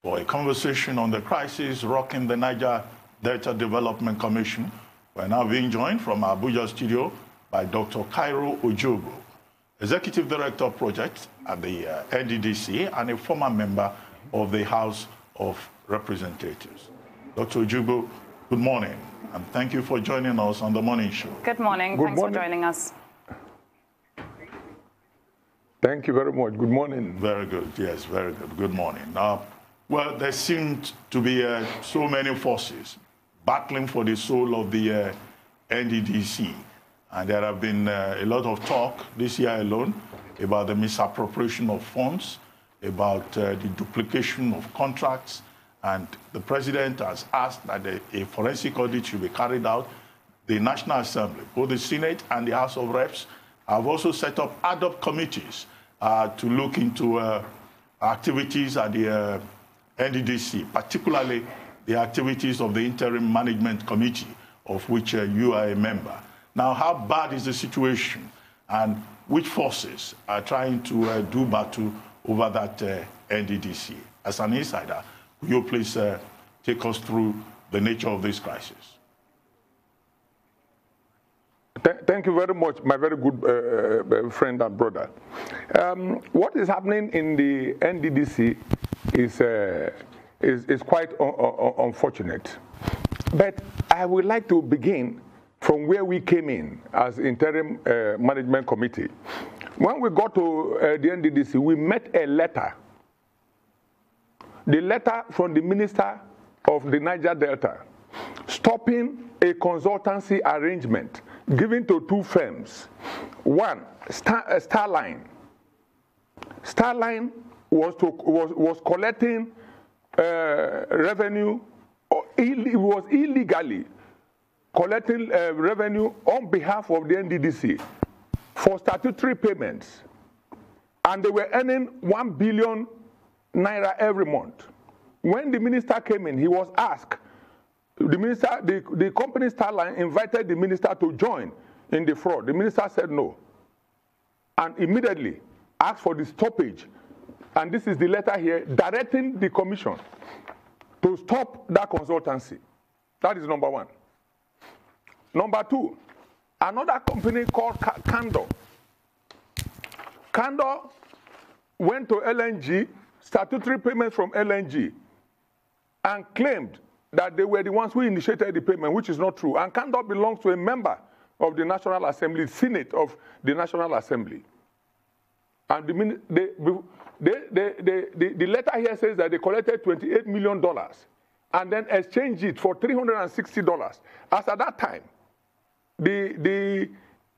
for a conversation on the crisis rocking the Niger Delta Development Commission. We're now being joined from our Abuja studio by Dr. Cairo Ojougboh, Executive Director of Projects at the NDDC and a former member of the House of Representatives. Dr. Ojougboh, good morning, and thank you for joining us on the morning show. Good morning. Thanks for joining us. Thank you very much. Good morning. Very good. Yes, very good. Good morning. Well, there seemed to be so many forces battling for the soul of the NDDC. And there have been a lot of talk this year alone about the misappropriation of funds, about the duplication of contracts. And the president has asked that a forensic audit should be carried out. The National Assembly, both the Senate and the House of Reps, have also set up ad hoc committees to look into activities at the NDDC, particularly the activities of the Interim Management Committee, of which you are a member. Now, how bad is the situation, and which forces are trying to do battle over that NDDC? As an insider, will you please take us through the nature of this crisis? Thank you very much, my very good friend and brother. What is happening in the NDDC is quite unfortunate. But I would like to begin from where we came in as Interim Management Committee. When we got to the NDDC, we met a letter. The letter from the Minister of the Niger Delta stopping a consultancy arrangement given to two firms. One, Starline. Starline was collecting revenue, or it was illegally collecting revenue on behalf of the NDDC for statutory payments. And they were earning 1 billion naira every month. When the minister came in, he was asked, the company Starline invited the minister to join in the fraud. The minister said no, and immediately asked for the stoppage. And this is the letter here directing the commission to stop that consultancy. That is number one. Number two, another company called Candor. Candor went to LNG, statutory payments from LNG, and claimed that they were the ones who initiated the payment, which is not true. And Candor belongs to a member of the National Assembly, Senate of the National Assembly. And the letter here says that they collected $28 million and then exchanged it for $360. As at that time, the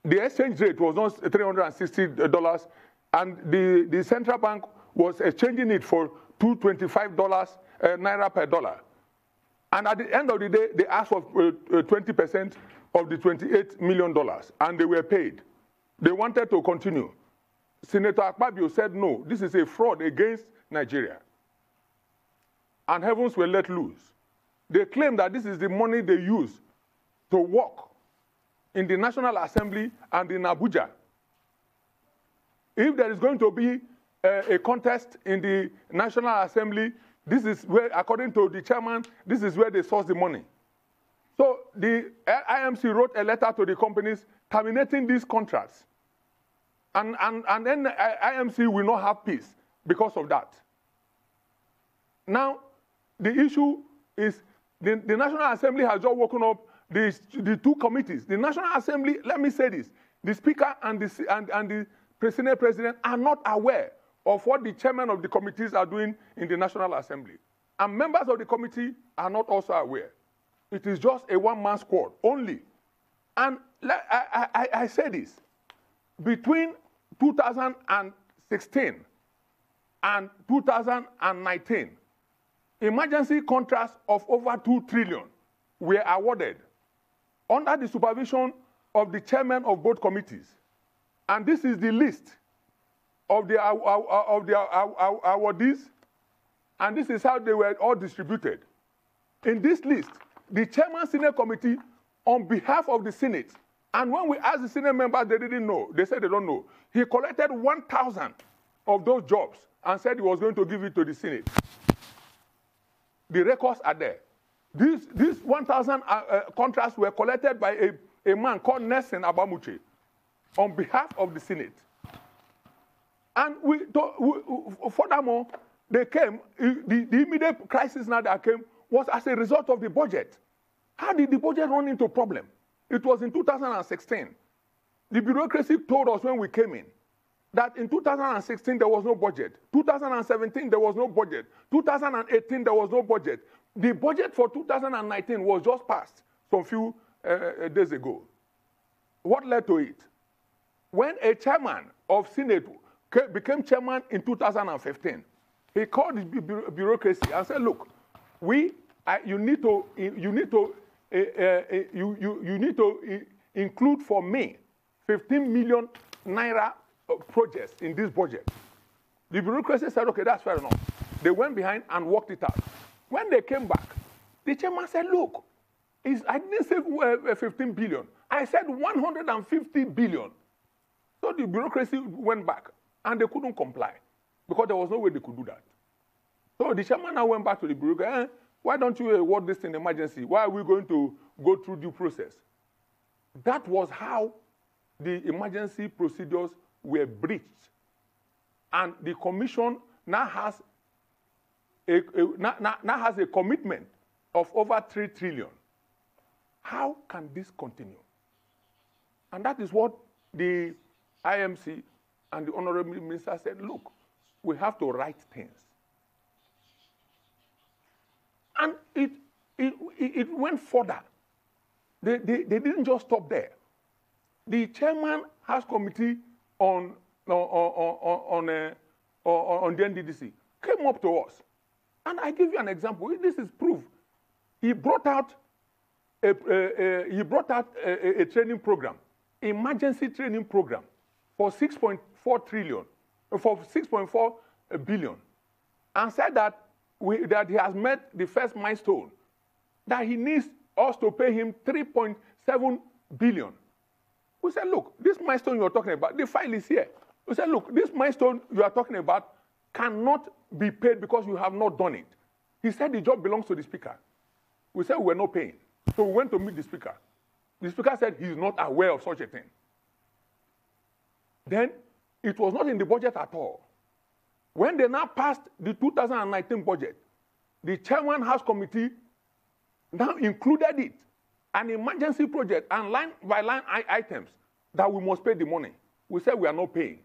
exchange rate was not $360, and the central bank was exchanging it for $225 naira per dollar. And at the end of the day, they asked for 20% of the $28 million, and they were paid. They wanted to continue. Senator Akpabio said, no, this is a fraud against Nigeria. And heavens were let loose. They claim that this is the money they use to work in the National Assembly and in Abuja. If there is going to be a contest in the National Assembly, this is where, according to the chairman, this is where they source the money. So the IMC wrote a letter to the companies terminating these contracts. And then IMC will not have peace because of that. Now, the issue is the National Assembly has just woken up the two committees. The National Assembly, let me say this, the Speaker and the Senate President are not aware of what the chairman of the committees are doing in the National Assembly. And members of the committee are not also aware. It is just a one-man squad only. And I say this, between 2016 and 2019, emergency contracts of over 2 trillion were awarded under the supervision of the chairman of both committees. And this is the list of the awardees, and this is how they were all distributed. In this list, the chairman Senate committee, on behalf of the Senate, and when we asked the Senate members, they didn't know. They said they don't know. He collected 1,000 of those jobs and said he was going to give it to the Senate. The records are there. These 1,000 contracts were collected by a man called Nelson Abamuche on behalf of the Senate. And furthermore, they came, the immediate crisis now that came was as a result of the budget. How did the budget run into problem? It was in 2016. The bureaucracy told us when we came in that in 2016 there was no budget. 2017 there was no budget. 2018 there was no budget. The budget for 2019 was just passed some few days ago. What led to it? When a chairman of Senate became chairman in 2015, he called the bureaucracy and said, "Look, you need to include for me 15 million naira projects in this budget." The bureaucracy said, "Okay, that's fair enough." They went behind and worked it out. When they came back, the chairman said, "Look, I didn't say 15 billion. I said 150 billion. So the bureaucracy went back, and they couldn't comply because there was no way they could do that. So the chairman now went back to the bureaucracy. Why don't you award this in emergency? Why are we going to go through due process? That was how the emergency procedures were breached. And the commission now has a commitment of over 3 trillion. How can this continue? And that is what the IMC and the Honorable Minister said, look, we have to write things. And it went further. They didn't just stop there. The chairman has committee on the NDDC came up to us. And I give you an example. This is proof. He brought out a training program, emergency training program for 6.4 trillion, for 6.4 billion, and said that he has met the first milestone, that he needs us to pay him 3.7 billion. We said, look, this milestone you're talking about, the file is here. We said, look, this milestone you are talking about cannot be paid because you have not done it. He said the job belongs to the speaker. We said we're not paying. So we went to meet the speaker. The speaker said he's not aware of such a thing. Then it was not in the budget at all. When they now passed the 2019 budget, the chairman house committee now included it, an emergency project and line by line items that we must pay the money. We said we are not paying.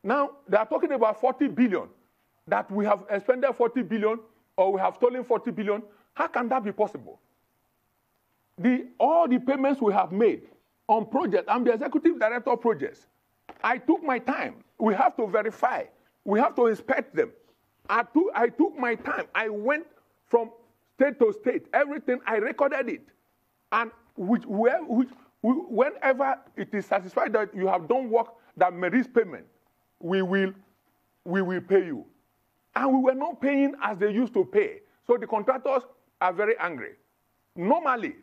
Now they are talking about 40 billion, that we have expended 40 billion or we have stolen 40 billion. How can that be possible? All the payments we have made on projects, I'm the executive director of projects. I took my time. We have to verify. We have to inspect them. I took my time. I went from state to state. Everything, I recorded it. And whenever it is satisfied that you have done work that merits payment, we will pay you. And we were not paying as they used to pay. So the contractors are very angry. Normally,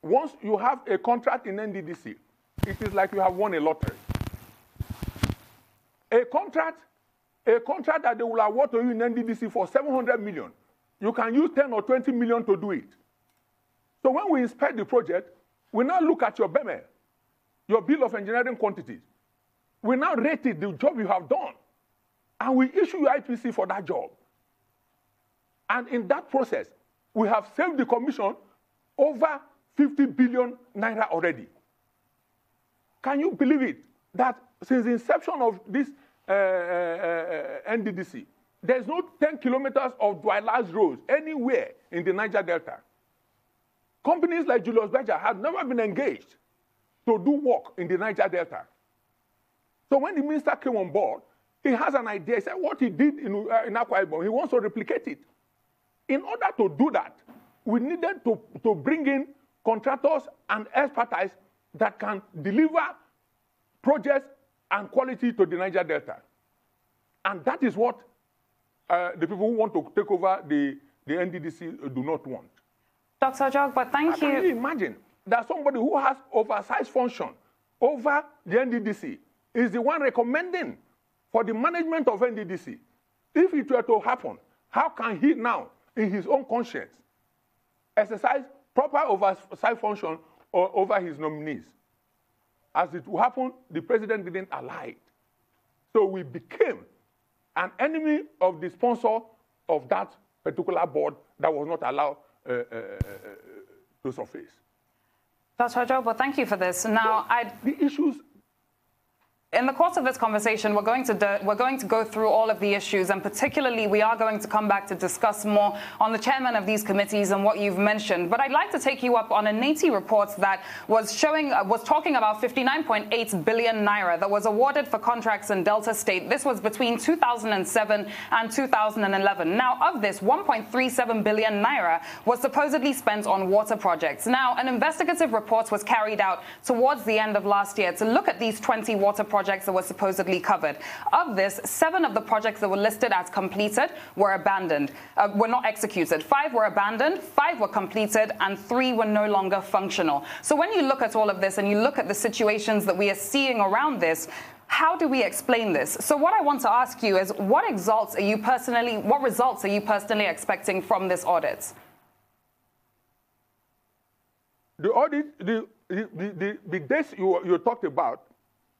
once you have a contract in NDDC, it is like you have won a lottery. A contract that they will award to you in NDDC for 700 million, you can use 10 or 20 million to do it. So when we inspect the project, we now look at your BEME, your bill of engineering quantities. We now rate it, the job you have done, and we issue you IPC for that job. And in that process, we have saved the commission over 50 billion naira already. Can you believe it? That since the inception of this NDDC, there's no 10 kilometers of dwellers roads anywhere in the Niger Delta. Companies like Julius Berger have never been engaged to do work in the Niger Delta. So when the minister came on board, he has an idea. He said what he did in Akwa Ibom, he wants to replicate it. In order to do that, we needed to bring in contractors and expertise that can deliver projects and quality to the Niger Delta. And that is what the people who want to take over the NDDC do not want. Dr. Ojougboh, thank you. Can you imagine that somebody who has oversized function over the NDDC is the one recommending for the management of NDDC? If it were to happen how can he now, in his own conscience, exercise proper oversight function over his nominees? As it will happen, the president didn't allow it. So we became an enemy of the sponsor of that particular board that was not allowed to surface. Dr. Ojougboh, thank you for this. Now, the issues. In the course of this conversation, we're going to go through all of the issues, and particularly we are going to come back to discuss more on the chairman of these committees and what you've mentioned. But I'd like to take you up on a NDDC report that was talking about 59.8 billion naira that was awarded for contracts in Delta State. This was between 2007 and 2011. Now, of this, 1.37 billion naira was supposedly spent on water projects. Now, an investigative report was carried out towards the end of last year to look at these 20 water projects that were supposedly covered. Of this, 7 of the projects that were listed as completed were abandoned, were not executed. 5 were abandoned, 5 were completed, and 3 were no longer functional. So when you look at all of this and you look at the situations that we are seeing around this, how do we explain this? So what I want to ask you is, what results are you personally expecting from this audit? The audit, the dates you talked about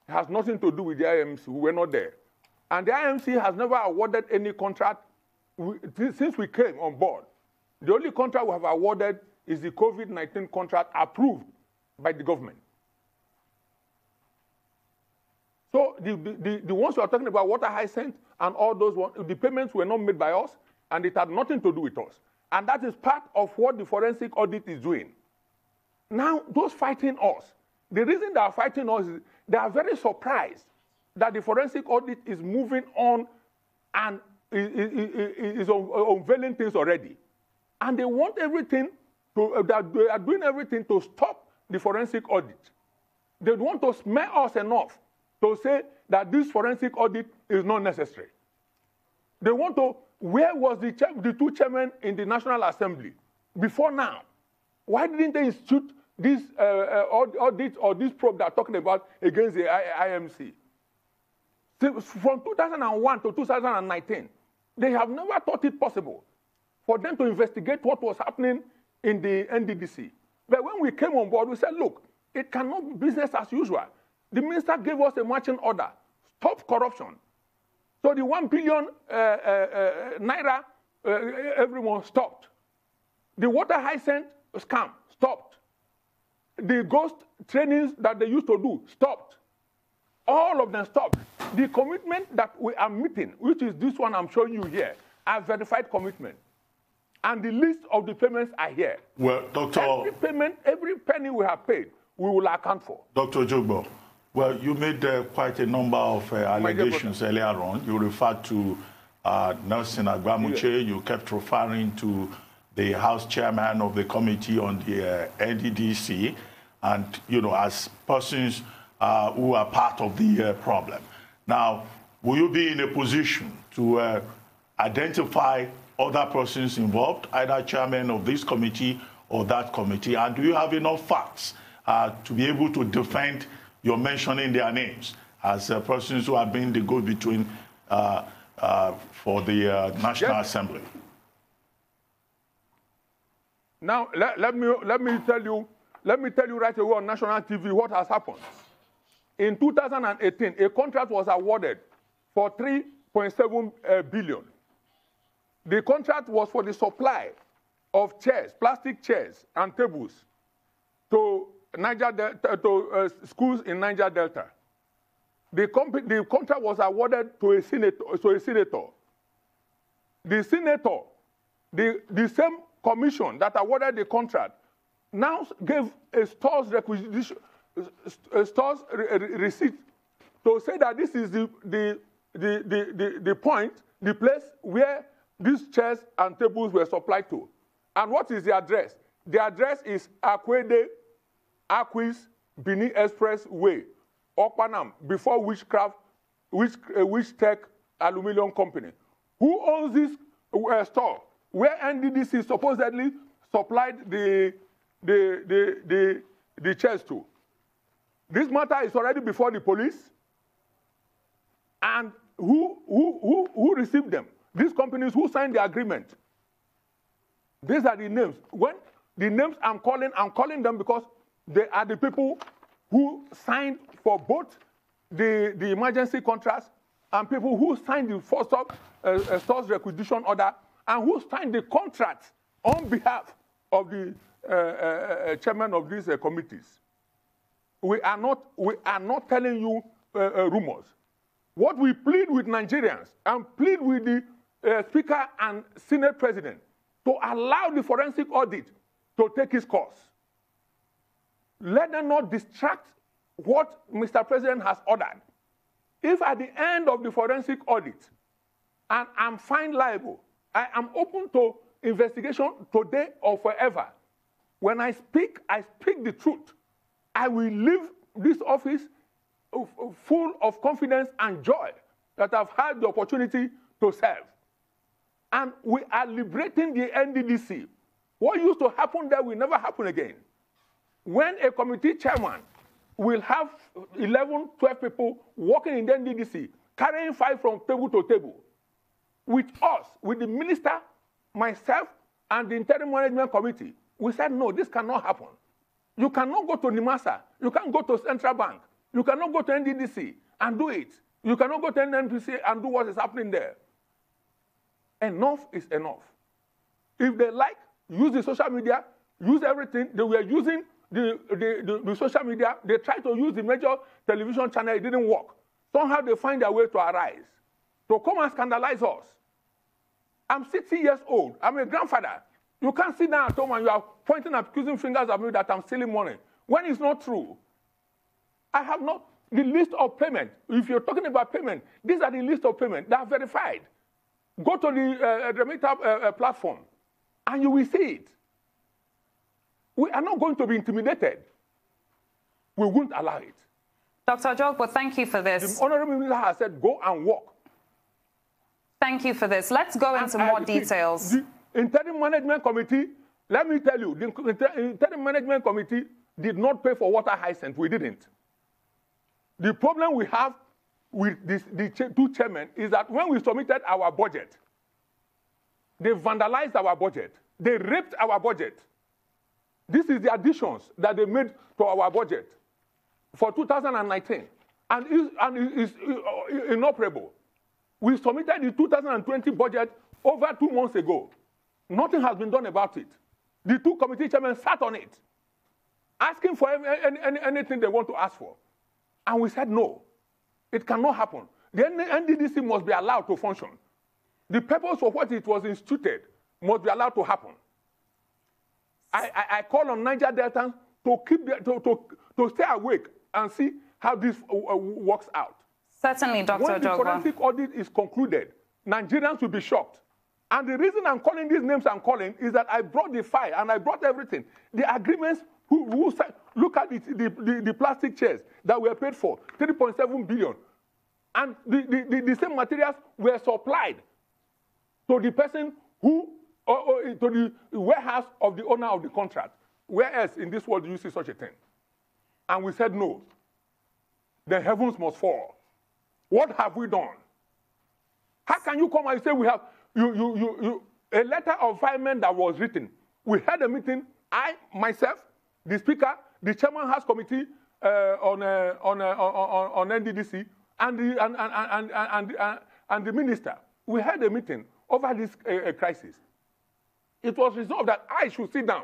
has nothing to do with the IMC, who were not there. And the IMC has never awarded any contract since we came on board. The only contract we have awarded is the COVID-19 contract approved by the government. So the ones you are talking about, water hyacinth and all those ones, the payments were not made by us, and it had nothing to do with us. And that is part of what the forensic audit is doing. Now, those fighting us, the reason they are fighting us is they are very surprised that the forensic audit is moving on and is unveiling things already. And they want everything to, they are doing everything to stop the forensic audit. They want to smear us enough to say that this forensic audit is not necessary. They want to, where was the 2 chairmen in the National Assembly before now? Why didn't they institute this audit or this probe they're talking about against the IMC? From 2001 to 2019, they have never thought it possible for them to investigate what was happening in the NDDC. But when we came on board, we said, look, it cannot be business as usual. The minister gave us a marching order, stop corruption. So the 1 billion naira, everyone stopped. The water hyacinth scam stopped. The ghost trainings that they used to do stopped. All of them stopped. The commitment that we are meeting, which is this one I'm showing you here, are verified commitment. And the list of the payments are here. Well, Dr. Every payment, every penny we have paid, we will account for. Dr. Ojougboh, well, you made quite a number of allegations earlier on. You referred to Nelson Agbamuche. Yes. You kept referring to the House chairman of the committee on the NDDC, and, you know, as persons who are part of the problem. Now, will you be in a position to identify other persons involved, either chairman of this committee or that committee? And do you have enough facts to be able to defend your mentioning their names as persons who have been the go-between for the National Assembly? Now, let me tell you right away on national TV what has happened. In 2018, a contract was awarded for 3.7 billion. The contract was for the supply of chairs, plastic chairs and tables to schools in Niger Delta. The contract was awarded to a senator. The senator, the same commission that awarded the contract, now gave a store's requisition, receipt to say that this is the point, the place where these chairs and tables were supplied to. And what is the address? The address is Akwede Akwis Benin Express Way, Okpanam, before Witch Tech Aluminium Company. Who owns this store where NDDC supposedly supplied the chairs to? This matter is already before the police. And who received them? these companies who signed the agreement. These are the names. When the names I'm calling them because they are the people who signed for both the emergency contracts and people who signed the first source requisition order and who signed the contracts on behalf of the chairman of these committees. We are not telling you rumors. What we plead with Nigerians and plead with the Speaker and Senate President to allow the forensic audit to take its course. Let them not distract what Mr. President has ordered. If at the end of the forensic audit, and I'm found liable, I am open to investigation today or forever. When I speak the truth. I will leave this office full of confidence and joy that I've had the opportunity to serve. And we are liberating the NDDC. What used to happen there will never happen again. When a committee chairman will have 11, 12 people working in the NDDC, carrying files from table to table, with us, with the minister, myself, and the interim management committee, we said, no, this cannot happen. You cannot go to NIMASA. You can't go to Central Bank. You cannot go to NDDC and do it. You cannot go to NNPC and do what is happening there. Enough is enough. If they like, use the social media, use everything. They were using the social media. They tried to use the major television channel. It didn't work. Somehow they find their way to arise, to come and scandalize us. I'm 60 years old. I'm a grandfather. You can't sit down at home and you are pointing and accusing fingers at me that I'm stealing money, when it's not true. I have not the list of payment. If you're talking about payment, these are the list of payment that are verified. Go to the Remitter platform, and you will see it. We are not going to be intimidated. We won't allow it. Dr. Ojougboh, thank you for this. The Honorable Minister has said, go and walk. Thank you for this. Let's go into more details. The Interim Management Committee, let me tell you, the Interim Management Committee did not pay for water hyacinth. We didn't. The problem we have with the two chairmen is that when we submitted our budget, they vandalized our budget. They raped our budget. This is the additions that they made to our budget for 2019, and is inoperable. We submitted the 2020 budget over 2 months ago. Nothing has been done about it. The two committee chairmen sat on it, asking for anything they want to ask for. And we said, no, it cannot happen. The NDDC must be allowed to function. The purpose for what it was instituted must be allowed to happen. I call on Niger Delta to stay awake and see how this works out. Certainly, Dr. Ojougboh. When the forensic audit is concluded, Nigerians will be shocked. And the reason I'm calling these names I'm calling is that I brought the file and I brought everything. The agreements, look at the plastic chairs that were paid for, 3.7 billion. And the same materials were supplied to the person who, to the warehouse of the owner of the contract. Where else in this world do you see such a thing? And we said no. The heavens must fall. What have we done? How can you come and say we have a letter of filement that was written? We had a meeting, I, myself, the Speaker, the Chairman House Committee on NDDC, and the Minister. We had a meeting over this crisis. It was resolved that I should sit down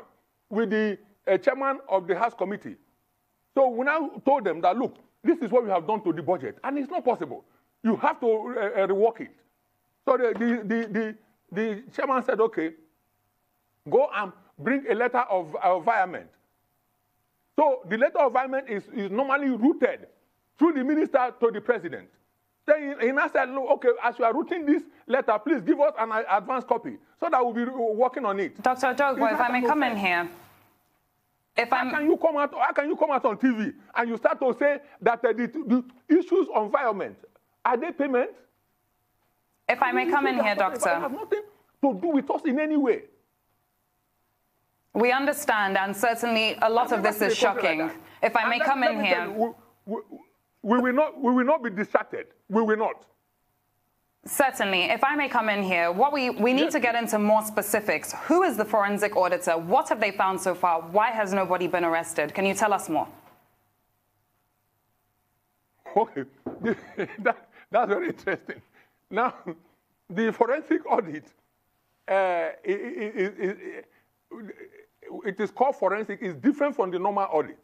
with the Chairman of the House Committee. So we now told them that, look, this is what we have done to the budget, and it's not possible. You have to rework it. So the chairman said, okay, go and bring a letter of environment. So the letter of environment is normally routed through the minister to the president. Then he now said, look, okay, as you are routing this letter, please give us an advance copy so that we'll be working on it. Dr. Ojougboh, if I may come in here. How can you come out on TV and you start to say that the issues on environment, are they payment? If I may come in here, Doctor. It has nothing to do with us in any way. We understand, and certainly a lot of this is shocking. Like if I may come in here. We will not be distracted. We will not. Certainly. If I may come in here, we need to get into more specifics. Who is the forensic auditor? What have they found so far? Why has nobody been arrested? Can you tell us more? Okay, that's very interesting. Now, the forensic audit, it is called forensic, is different from the normal audit.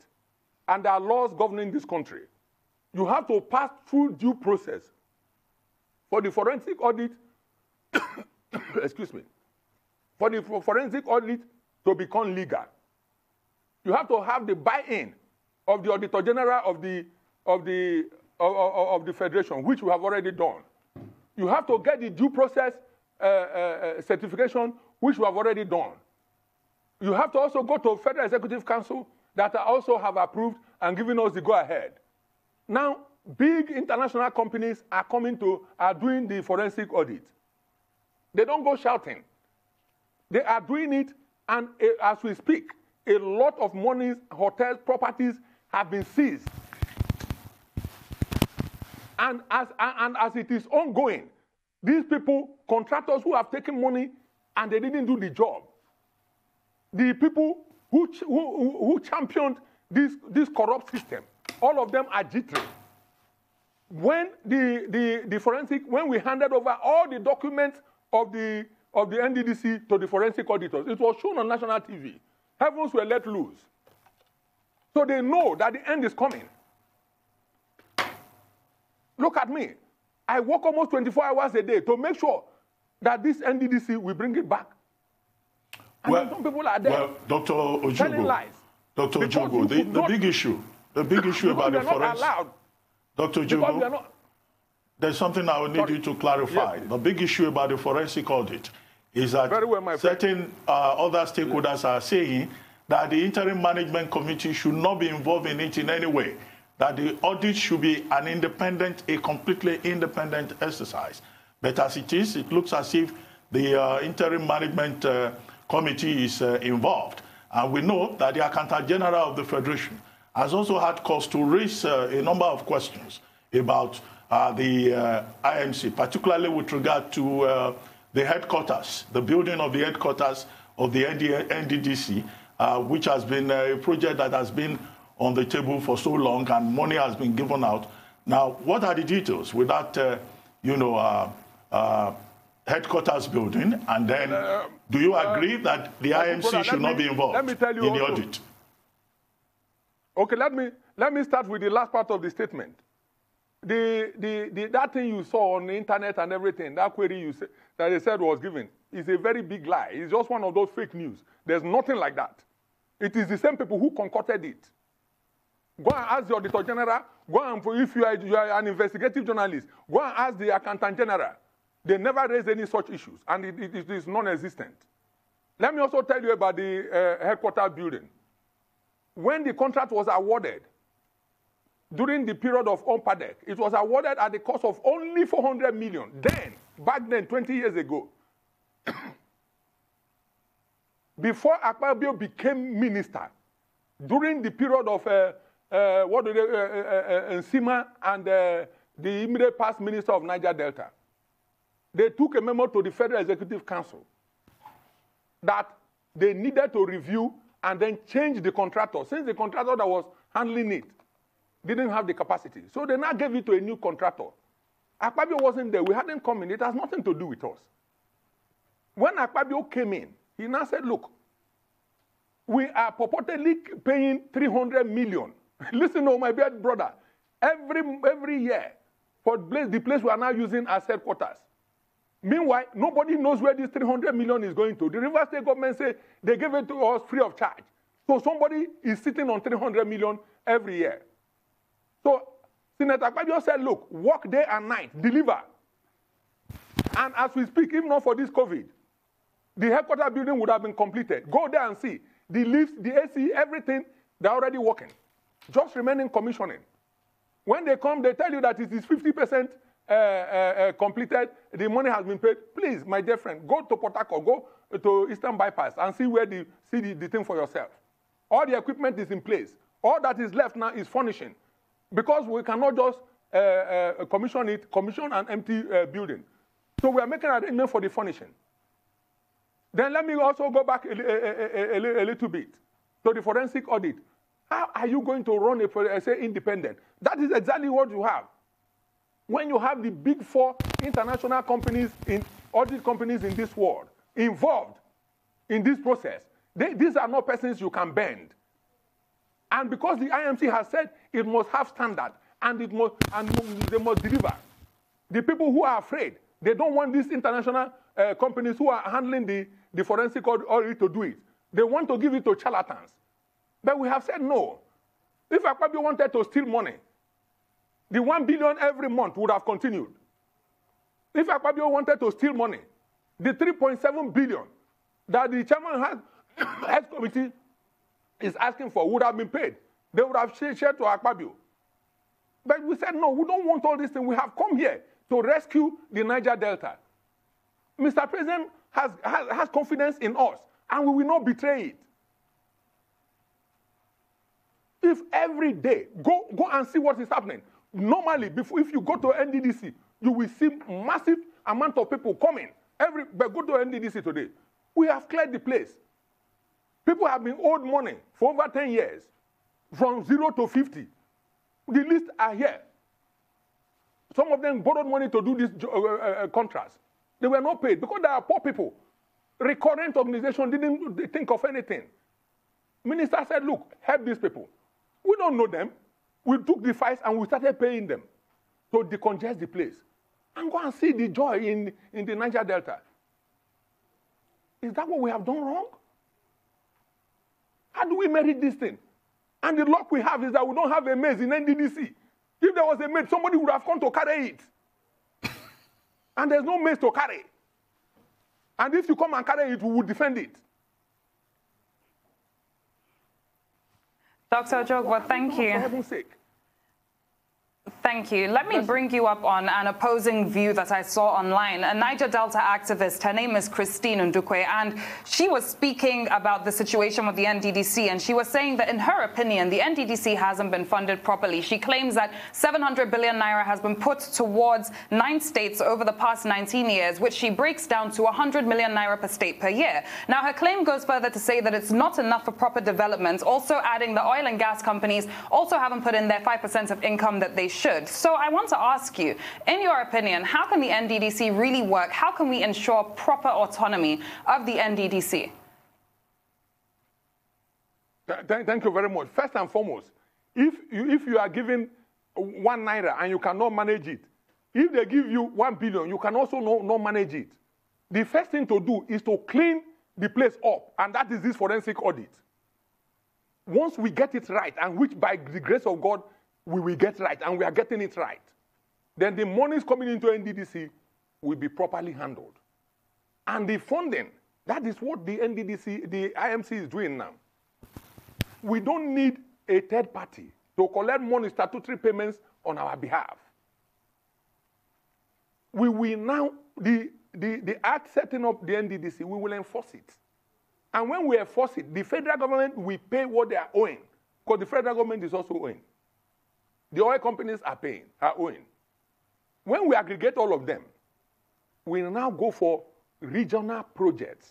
And there are laws governing this country. You have to pass through due process. For the forensic audit, excuse me, for the forensic audit to become legal, you have to have the buy-in of the Auditor General of the Federation, which we have already done. You have to get the due process certification, which we have already done. You have to also go to Federal Executive Council that also have approved and given us the go-ahead. Now, big international companies are doing the forensic audit. They don't go shouting. They are doing it, and as we speak, a lot of monies, hotels, properties have been seized. And as it is ongoing, these people, contractors who have taken money and they didn't do the job, the people who championed this corrupt system, all of them are jittery. When the forensic, when we handed over all the documents of the NDDC to the forensic auditors, it was shown on national TV. Heavens were let loose. So they know that the end is coming. Look at me. I work almost 24 hours a day to make sure that this NDDC will bring it back. And well, some people are there. Well, Dr. Ojougboh, Dr. Ojougboh, the big issue about the forensic. Dr. Ojougboh, there's something I would need you to clarify. Yes. The big issue about the forensic audit is that certain other stakeholders are saying that the interim management committee should not be involved in it in any way, that the audit should be a completely independent exercise. But as it is, it looks as if the interim management committee is involved. And we know that the Accountant General of the Federation has also had cause to raise a number of questions about the IMC, particularly with regard to the headquarters, the building of the headquarters of the NDDC, which has been a project that has been on the table for so long and money has been given out. Now, what are the details with that, headquarters building? And then, do you agree that the IMC should not be involved in the audit? Okay, let me start with the last part of the statement. That thing you saw on the internet and everything, that query that they said was given, is a very big lie. It's just one of those fake news. There's nothing like that. It is the same people who concocted it. Go and ask the Auditor General. Go and, if you are an investigative journalist, go and ask the Accountant General. They never raised any such issues, and it is non-existent. Let me also tell you about the headquarters building. When the contract was awarded, during the period of OMPADEC, it was awarded at the cost of only 400 million. Then, back then, 20 years ago, before Akpabio became minister, during the period of Nsima and the immediate past minister of Niger Delta, they took a memo to the Federal Executive Council that they needed to review and then change the contractor, since the contractor that was handling it didn't have the capacity. So they now gave it to a new contractor. Akpabio wasn't there. We hadn't come in. It has nothing to do with us. When Akpabio came in, he now said, look, we are purportedly paying 300 million. Listen, oh, my dear brother, every year for the place we are now using as headquarters. Meanwhile, nobody knows where this 300 million is going to. The River State government say they gave it to us free of charge. So somebody is sitting on 300 million every year. So Senator Akpabio said, look, work day and night, deliver. And as we speak, even not for this COVID, the headquarters building would have been completed. Go there and see. The lifts, the AC, everything, they're already working. Just remaining commissioning. When they come, they tell you that it is 50% completed, the money has been paid. Please, my dear friend, go to Port Harcourt, go to Eastern Bypass and see where the thing for yourself. All the equipment is in place. All that is left now is furnishing. Because we cannot just commission an empty building. So we are making an arrangement for the furnishing. Then let me also go back a little bit to the forensic audit. How are you going to run say independent? That is exactly what you have. When you have the big 4 international companies, audit companies in this world involved in this process, these are not persons you can bend. And because the IMC has said it must have standard and they must deliver, the people who are afraid, they don't want these international companies who are handling the forensic audit to do it. They want to give it to charlatans. But we have said no. If Akpabio wanted to steal money, the 1 billion every month would have continued. If Akpabio wanted to steal money, the 3.7 billion that the chairman health committee is asking for would have been paid. They would have shared to Akpabio. But we said, no, we don't want all these things. We have come here to rescue the Niger Delta. Mr. President has confidence in us, and we will not betray it. If every day, go and see what is happening. Normally, if you go to NDDC, you will see massive amount of people coming. But go to NDDC today. We have cleared the place. People have been owed money for over 10 years, from 0 to 50. The lists are here. Some of them borrowed money to do these contracts. They were not paid because they are poor people. Recurrent organization didn't think of anything. Minister said, look, help these people. We don't know them. We took the files and we started paying them to decongest the place. And go and see the joy in the Niger Delta. Is that what we have done wrong? How do we merit this thing? And the luck we have is that we don't have a maize in NDDC. If there was a maize, somebody would have come to carry it. And there's no maize to carry. And if you come and carry it, we will defend it. Dr. Ojougboh, thank you. For heaven's sake. Thank you. Let me bring you up on an opposing view that I saw online. A Niger Delta activist, her name is Christine Ndukwe, and she was speaking about the situation with the NDDC, and she was saying that in her opinion, the NDDC hasn't been funded properly. She claims that 700 billion naira has been put towards 9 states over the past 19 years, which she breaks down to 100 million naira per state per year. Now, her claim goes further to say that it's not enough for proper development, also adding the oil and gas companies also haven't put in their 5% of income that they should. So I want to ask you, in your opinion, how can the NDDC really work? How can we ensure proper autonomy of the NDDC? Thank you very much. First and foremost, if you are given 1 naira and you cannot manage it, if they give you 1 billion, you can also not manage it. The first thing to do is to clean the place up, and that is this forensic audit. Once we get it right, and which by the grace of God, we will get right, and we are getting it right, then the monies coming into NDDC will be properly handled. And the funding, that is what the NDDC, the IMC is doing now. We don't need a third party to collect money, statutory payments on our behalf. We will now, the act setting up the NDDC, we will enforce it. And when we enforce it, the federal government will pay what they are owing, because the federal government is also owing. The oil companies are owing. When we aggregate all of them, we now go for regional projects.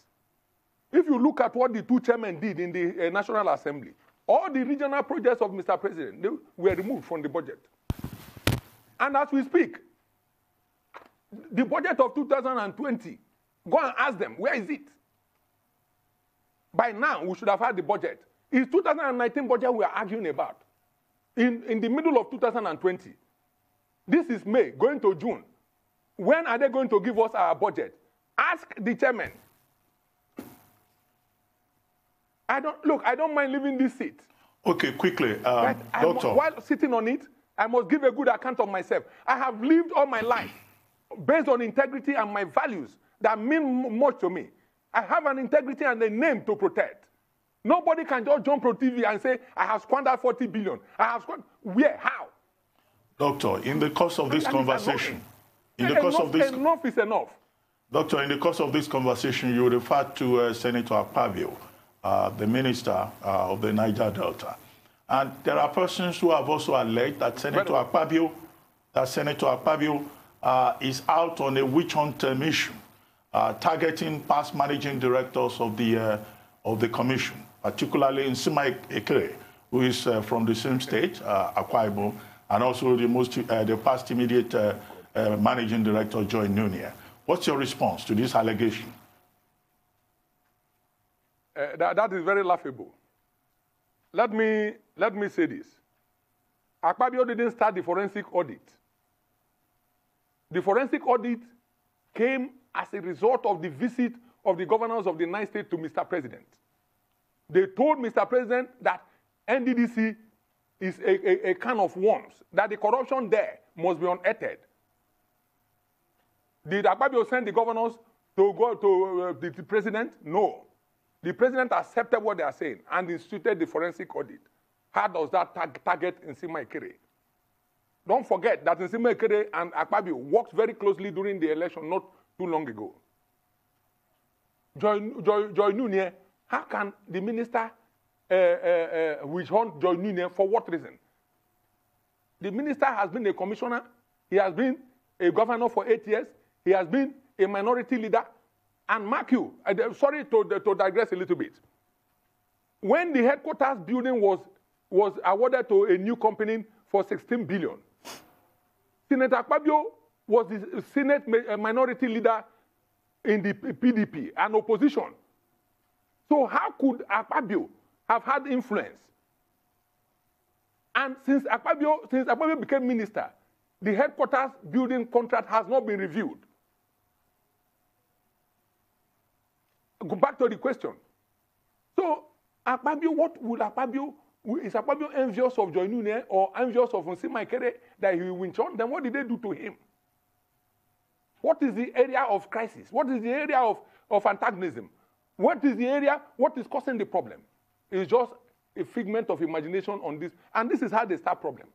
If you look at what the 2 chairmen did in the National Assembly, all the regional projects of Mr. President, they were removed from the budget. And as we speak, the budget of 2020, go and ask them, where is it? By now, we should have had the budget. It's 2019 budget we are arguing about. In the middle of 2020. This is May, going to June. When are they going to give us our budget? Ask the chairman. I don't mind leaving this seat. Okay, quickly, Doctor. While sitting on it, I must give a good account of myself. I have lived all my life based on integrity and my values that mean much to me. I have an integrity and a name to protect. Nobody can just jump on TV and say, I have squandered 40 billion. I have squandered. Where? How? Doctor, in the course of this conversation, enough is enough. Doctor, in the course of this conversation, you referred to Senator Akpabio, the minister of the Niger Delta. And there are persons who have also alleged that Senator Akpabio is out on a witch hunt mission, targeting past managing directors of the commission, particularly Nsima Ekere, who is from the same state, Akwa Ibom, and also the past immediate managing director, Joy Nunia. What's your response to this allegation? That is very laughable. Let me say this. Akpabio didn't start the forensic audit. The forensic audit came as a result of the visit of the governors of the 9 states to Mr. President. They told Mr. President that NDDC is a can of worms, that the corruption there must be unearthed. Did Akpabio send the governors to go to the president? No. The president accepted what they are saying and instituted the forensic audit. How does that target Nsima Ekere? Don't forget that Nsima Ekere and Akpabio worked very closely during the election not too long ago. Joy Nunia, how can the minister witch hunt Joy Nunia for what reason? The minister has been a commissioner. He has been a governor for 8 years. He has been a minority leader. And mark you, sorry to digress a little bit. When the headquarters building was awarded to a new company for 16 billion, Senator Akpabio was the Senate minority leader in the PDP and opposition. So how could Akpabio have had influence? And since Akpabio became minister, the headquarters building contract has not been reviewed. Go back to the question. So, Akpabio, what would Akpabio, is Akpabio envious of Joy Nunia or envious of Nsima Ekere that he will win on? Then what did they do to him? What is the area of crisis? What is the area of antagonism? What is the area, what is causing the problem? It's just a figment of imagination on this. And this is how they start problem.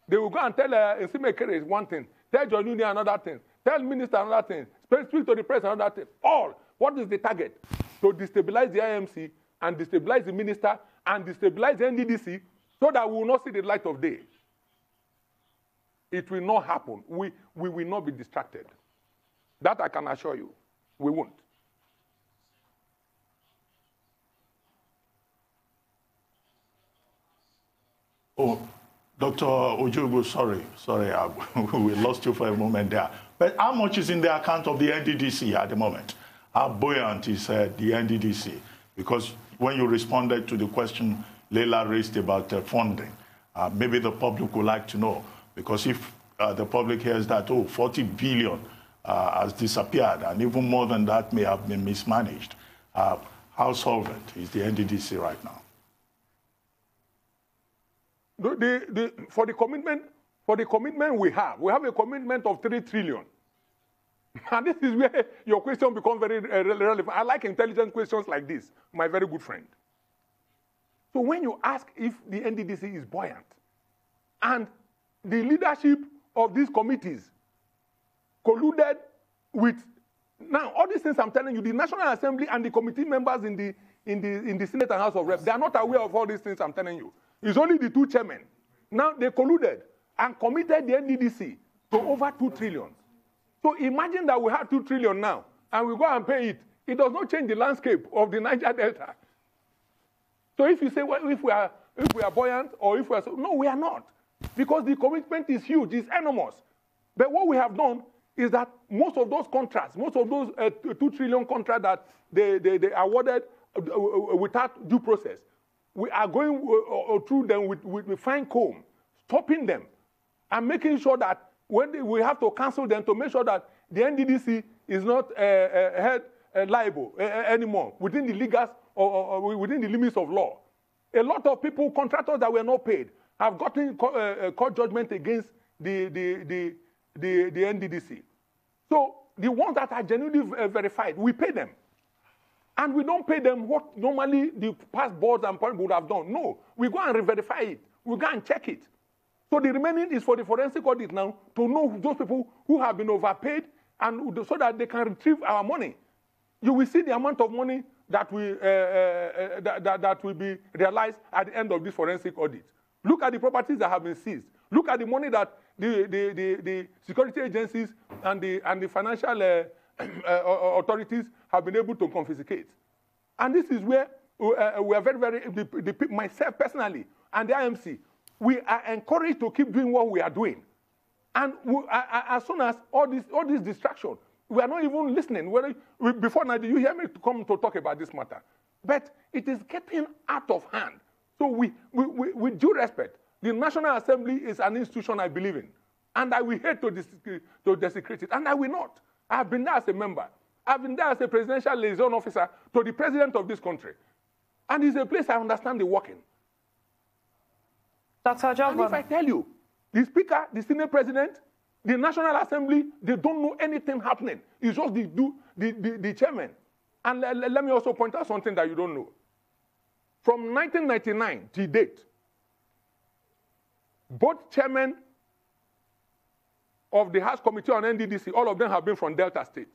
They will go and tell Nsima Ekere one thing, tell Joy Nunia another thing, tell minister another thing, speak to the press another thing. All. What is the target? To destabilize the IMC and destabilize the minister and destabilize the NDDC so that we will not see the light of day. It will not happen. We will not be distracted. That I can assure you. We won't. Oh, Dr. Ojougboh, sorry, we lost you for a moment there. But how much is in the account of the NDDC at the moment? How buoyant is the NDDC? Because when you responded to the question Leila raised about funding, maybe the public would like to know. Because if the public hears that, 40 billion has disappeared, and even more than that may have been mismanaged, how solvent is the NDDC right now? For the commitment we have a commitment of 3 trillion. And this is where your question becomes very relevant. I like intelligent questions like this, my very good friend. So when you ask if the NDDC is buoyant, and the leadership of these committees colluded with, now all these things I'm telling you, the National Assembly and the committee members in the Senate and House of Reps, they are not aware of all these things I'm telling you. It's only the 2 chairmen. Now they colluded and committed the NDDC to over 2 trillion. So imagine that we have 2 trillion now, and we go and pay it. It does not change the landscape of the Niger Delta. So if you say, well, if we are buoyant, or if we are, no, we are not. Because the commitment is huge, it's enormous. But what we have done is that most of those contracts, most of those 2 trillion contracts that they awarded without due process, we are going through them with fine comb, stopping them, and making sure that when we have to cancel them to make sure that the NDDC is not held liable anymore within the legals or within the limits of law. A lot of people, contractors that were not paid, have gotten court judgment against the NDDC. So the ones that are genuinely verified, we pay them. And we don't pay them what normally the past boards and parliament would have done. No, we go and re-verify it. We go and check it. So the remaining is for the forensic audit now to know those people who have been overpaid and so that they can retrieve our money. You will see the amount of money that will be realized at the end of this forensic audit. Look at the properties that have been seized. Look at the money that the security agencies and the financial authorities have been able to confiscate. And this is where we are very, myself personally and the IMC, we are encouraged to keep doing what we are doing. And as soon as all this distraction, we are not even listening. Before now, do you hear me come to talk about this matter? But it is getting out of hand. So with due respect, the National Assembly is an institution I believe in. And I will hate to desecrate it. And I will not. I have been there as a member. I've been there as a presidential liaison officer to the president of this country. And it's a place I understand the working. Dr. Ojougboh. And if I tell you, the Speaker, the Senate President, the National Assembly, they don't know anything happening. It's just the chairman. And let me also point out something that you don't know. From 1999 to date, both chairmen of the House Committee on NDDC, all of them have been from Delta State.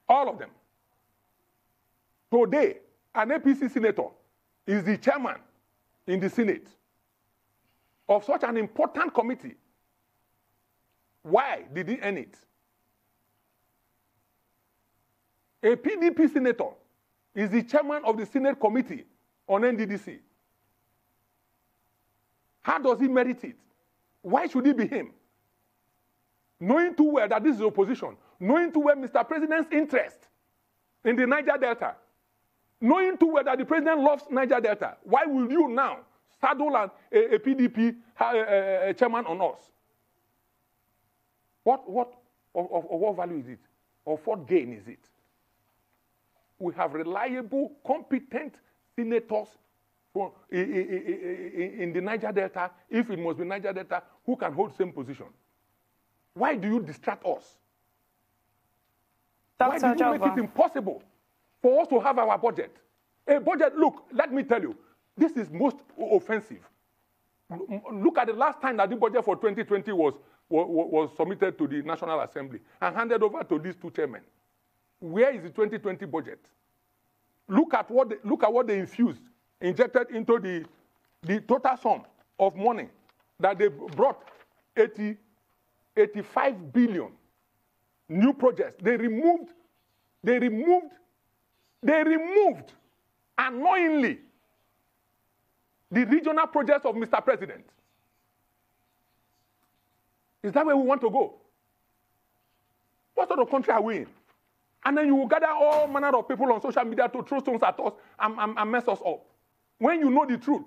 All of them. Today, an APC senator is the chairman in the Senate of such an important committee. Why did he earn it? A PDP senator is the chairman of the Senate Committee on NDDC. How does he merit it? Why should it be him? Knowing too well that this is opposition, knowing too well Mr. President's interest in the Niger Delta, knowing too well that the president loves Niger Delta, why will you now saddle a PDP chairman on us? What value is it? Of what gain is it? We have reliable, competent senators in the Niger Delta, if it must be Niger Delta, who can hold same position. Why do you distract us? Why do you make it impossible for us to have our budget? A budget, look, let me tell you, this is most offensive. Look at the last time that the budget for 2020 was submitted to the National Assembly and handed over to these two chairmen. Where is the 2020 budget? Look at what they injected into the total sum of money that they brought 85 billion new projects. They removed unknowingly the regional projects of Mr. President. Is that where we want to go? What sort of country are we in? And then you will gather all manner of people on social media to throw stones at us and mess us up. When you know the truth.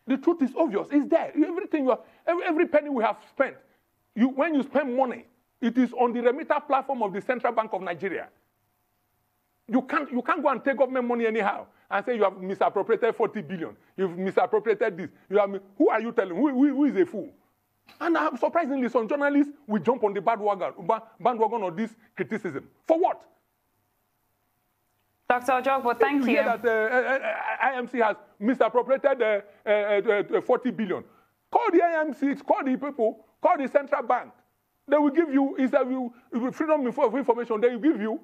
The truth is obvious. It's there. Every penny we have spent, when you spend money, it is on the remitter platform of the Central Bank of Nigeria. You can't go and take government money anyhow and say you have misappropriated 40 billion. You've misappropriated this. Who are you telling? Who is a fool? And surprisingly, some journalists will jump on the bandwagon of this criticism. For what? Dr. Ojougboh, thank you. Hear that IMC has misappropriated 40 billion. Call the IMC, call the people, call the central bank. They will give you, instead of freedom of information, they will give you.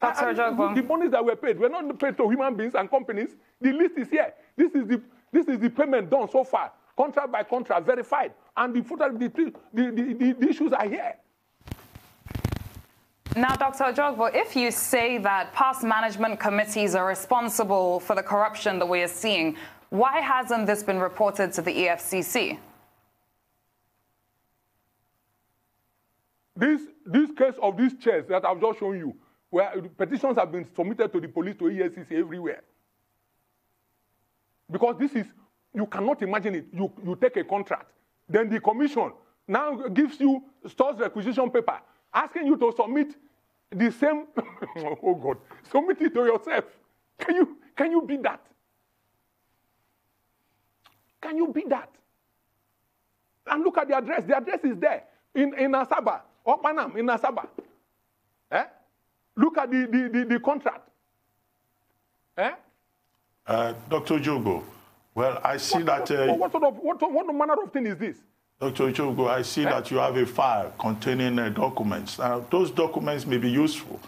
Dr. Ojougboh. The monies that were paid were not paid to human beings and companies. The list is here. This is the payment done so far, contract by contract, verified, and the issues are here. Now, Dr. Ojougboh, if you say that past management committees are responsible for the corruption that we are seeing, why hasn't this been reported to the EFCC? This case of these chairs that I've just shown you, where petitions have been submitted to the police, to EFCC, everywhere. Because this is, you cannot imagine it. You take a contract, then the commission now gives you stores requisition paper, asking you to submit the same, oh God, submit it to yourself. Can you beat that? Can you beat that? And look at the address. The address is there in Asaba, or Panam, in Asaba. Eh? Look at the contract. Eh? Dr. Ojougboh, well, I see what manner of thing is this? Dr. Ojougboh, I see that you have a file containing documents. Those documents may be useful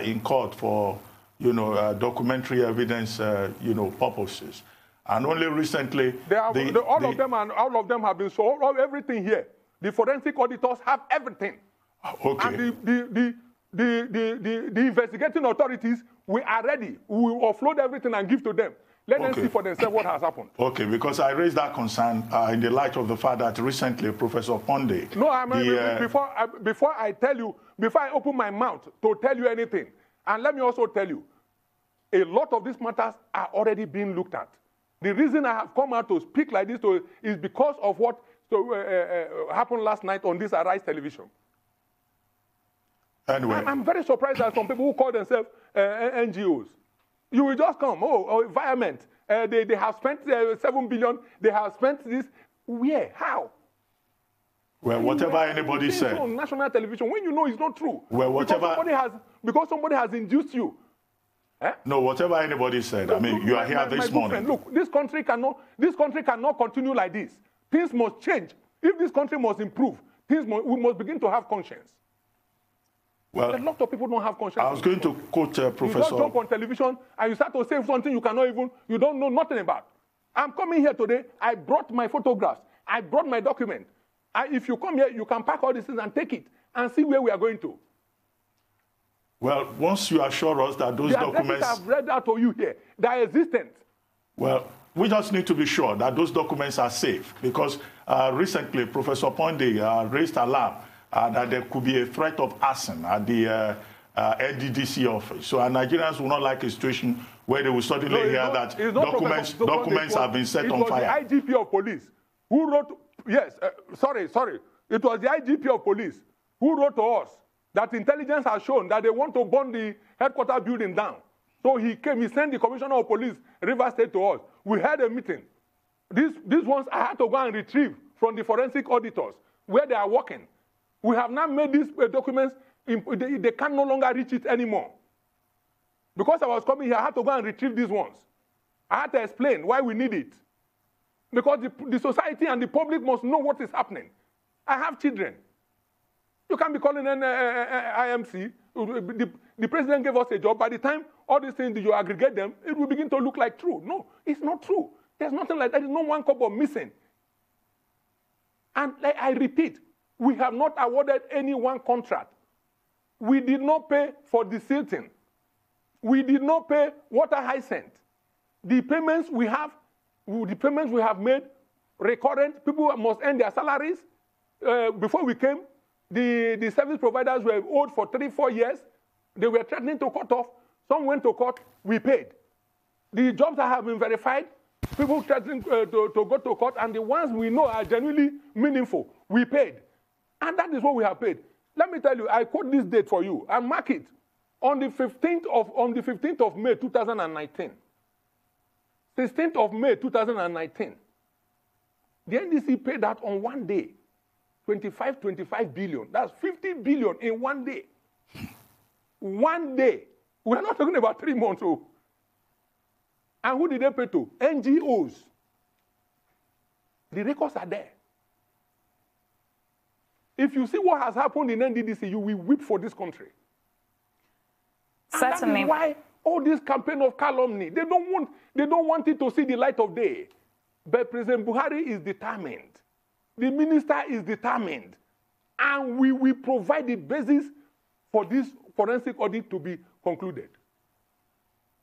in court for documentary evidence, purposes. And only recently, all of them have been sold. Everything here, the forensic auditors have everything. Okay. And the investigating authorities, we are ready. We will offload everything and give to them. Let them see for themselves what has happened. Okay, because I raised that concern in the light of the fact that recently Professor Ponde... No, before I tell you, before I open my mouth to tell you anything, and let me also tell you, a lot of these matters are already being looked at. The reason I have come out to speak like this is because of what happened last night on this Arise television. Anyway. I'm very surprised that some people who call themselves NGOs, you will just come, environment. They have spent 7 billion. They have spent this. Where? How? Well, whatever anybody said. On national television, when you know it's not true. Well, whatever. Because somebody has induced you. Eh? No, whatever anybody said. I mean, you are here this morning. Look, this country cannot continue like this. Things must change. If this country must improve, we must begin to have conscience. Well, a lot of people don't have conscience. I was going to quote Professor... You just jump on television and you start to say something you don't know nothing about. I'm coming here today. I brought my photographs. I brought my document. If you come here, you can pack all these things and take it and see where we are going to. Well, once you assure us that those documents... I've read out to you here. They are existent. Well, we just need to be sure that those documents are safe because recently Professor Ponde raised alarm that there could be a threat of arson at the NDDC office. So our Nigerians will not like a situation where they will suddenly hear that documents have been set on fire. It was the IGP of police who wrote, sorry. It was the IGP of police who wrote to us that intelligence has shown that they want to burn the headquarters building down. So he sent the commissioner of police, River State, to us. We had a meeting. These ones I had to go and retrieve from the forensic auditors where they are working. We have now made these documents, they can no longer reach it anymore. Because I was coming here, I had to go and retrieve these ones. I had to explain why we need it. Because the society and the public must know what is happening. I have children. You can't be calling an IMC. The president gave us a job. By the time all these things, you aggregate them, it will begin to look like true. No, it's not true. There's nothing like that. There's no one kobo missing. And like I repeat, we have not awarded any one contract. We did not pay for the silting. We did not pay water hyacinth. The payments we have made recurrent. People must earn their salaries. Before we came, the service providers were owed for 3-4 years. They were threatening to cut off. Some went to court. We paid. The jobs that have been verified, people threatening to go to court, and the ones we know are genuinely meaningful, we paid. And that is what we have paid. Let me tell you, I quote this date for you and mark it. On the 15th of May 2019, 16th of May 2019, the NDC paid out on one day 25 billion. That's 50 billion in one day. One day. We're not talking about 3 months. Oh. And who did they pay to? NGOs. The records are there. If you see what has happened in NDDC, you will weep for this country. Certainly. And that is why all this campaign of calumny, they don't want it to see the light of day. But President Buhari is determined. The minister is determined. And we will provide the basis for this forensic audit to be concluded.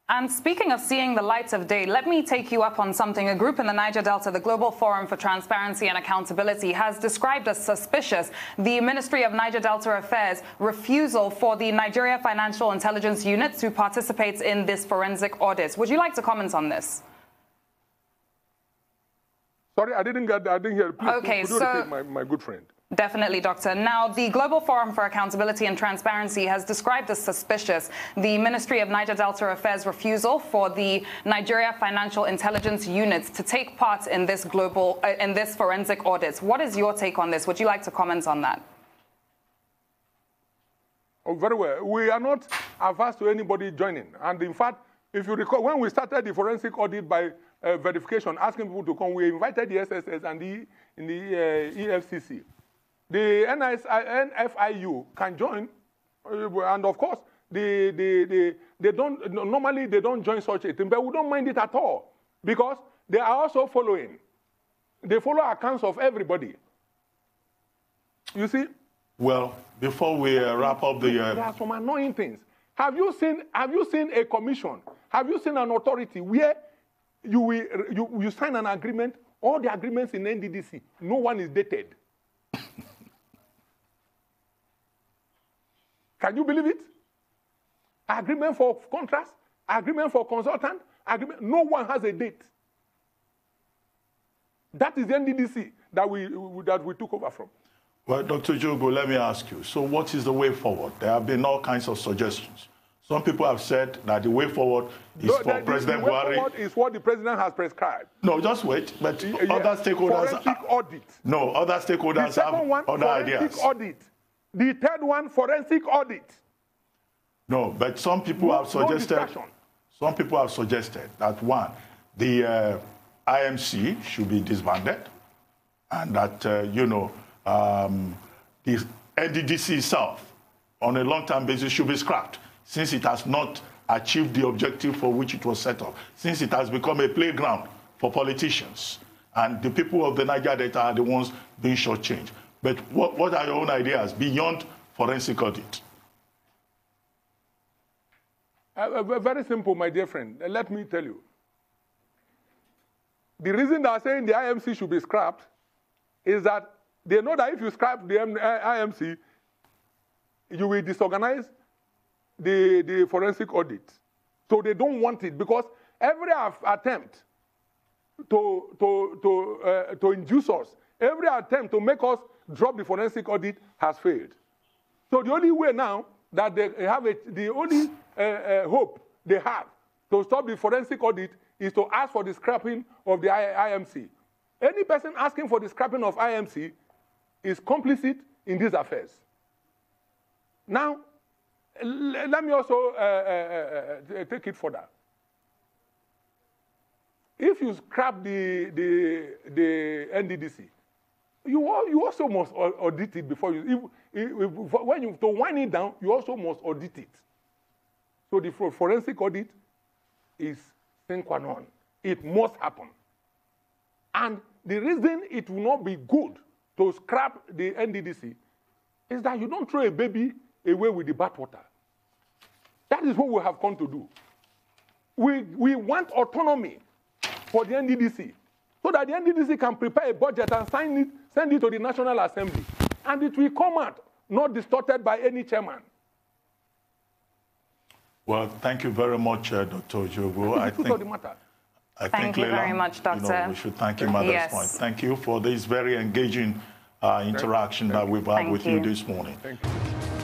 And speaking of seeing the light of day, let me take you up on something. A group in the Niger Delta, the Global Forum for Transparency and Accountability, has described as suspicious the Ministry of Niger Delta Affairs' refusal for the Nigeria Financial Intelligence Unit to participate in this forensic audit. Would you like to comment on this? Sorry, I didn't hear. Please, okay, could you repeat, my good friend? Definitely, Doctor. Now, the Global Forum for Accountability and Transparency has described as suspicious the Ministry of Niger Delta Affairs' refusal for the Nigeria Financial Intelligence Unit to take part in this forensic audit. What is your take on this? Would you like to comment on that? Oh, very well. We are not averse to anybody joining. And in fact, if you recall, when we started the forensic audit by verification, asking people to come, we invited the SSS and the EFCC. The NFIU can join, and of course, they don't, normally they don't join such a thing, but we don't mind it at all because they are also following. They follow accounts of everybody. You see? Well, before we wrap up the... There are some annoying things. Have you seen a commission? Have you seen an authority where you sign an agreement, all the agreements in NDDC, no one is dated? Can you believe it? Agreement for contracts, agreement for consultant, agreement, no one has a date. That is the NDDC that we took over from. Well, Dr. Ojougboh, let me ask you, so what is the way forward? There have been all kinds of suggestions. Some people have said that the way forward is for President Buhari. The way forward is what the president has prescribed. No, just wait. But other stakeholders... Forensic audit. No, other stakeholders have other ideas. Forensic audit. The third one, forensic audit. No, but some people have suggested... Some people have suggested that, one, the IMC should be disbanded and that, the NDDC itself, on a long-term basis, should be scrapped, since it has not achieved the objective for which it was set up, since it has become a playground for politicians. And the people of the Niger Delta are the ones being shortchanged. But what are your own ideas beyond forensic audit? Very simple, my dear friend. Let me tell you. The reason they are saying the IMC should be scrapped is that they know that if you scrap the IMC, you will disorganize the forensic audit. So they don't want it because every attempt to induce us, every attempt to make us drop the forensic audit has failed. So the only way now that they have the only hope they have to stop the forensic audit is to ask for the scrapping of the IMC. Any person asking for the scrapping of IMC is complicit in these affairs. Now, let me also take it further. If you scrap the NDDC, you also must audit it before you. When you to wind it down, you also must audit it. So the forensic audit is sine qua non. It must happen. And the reason it will not be good to scrap the NDDC is that you don't throw a baby away with the bathwater. That is what we have come to do. We want autonomy for the NDDC so that the NDDC can prepare a budget and send it to the National Assembly. And it will come out not distorted by any chairman. Well, thank you very much, Dr. Ojougboh. Thank you very much, Doctor. We should thank him at this point. Thank you for this very engaging interaction that we've had with you this morning. Thank you.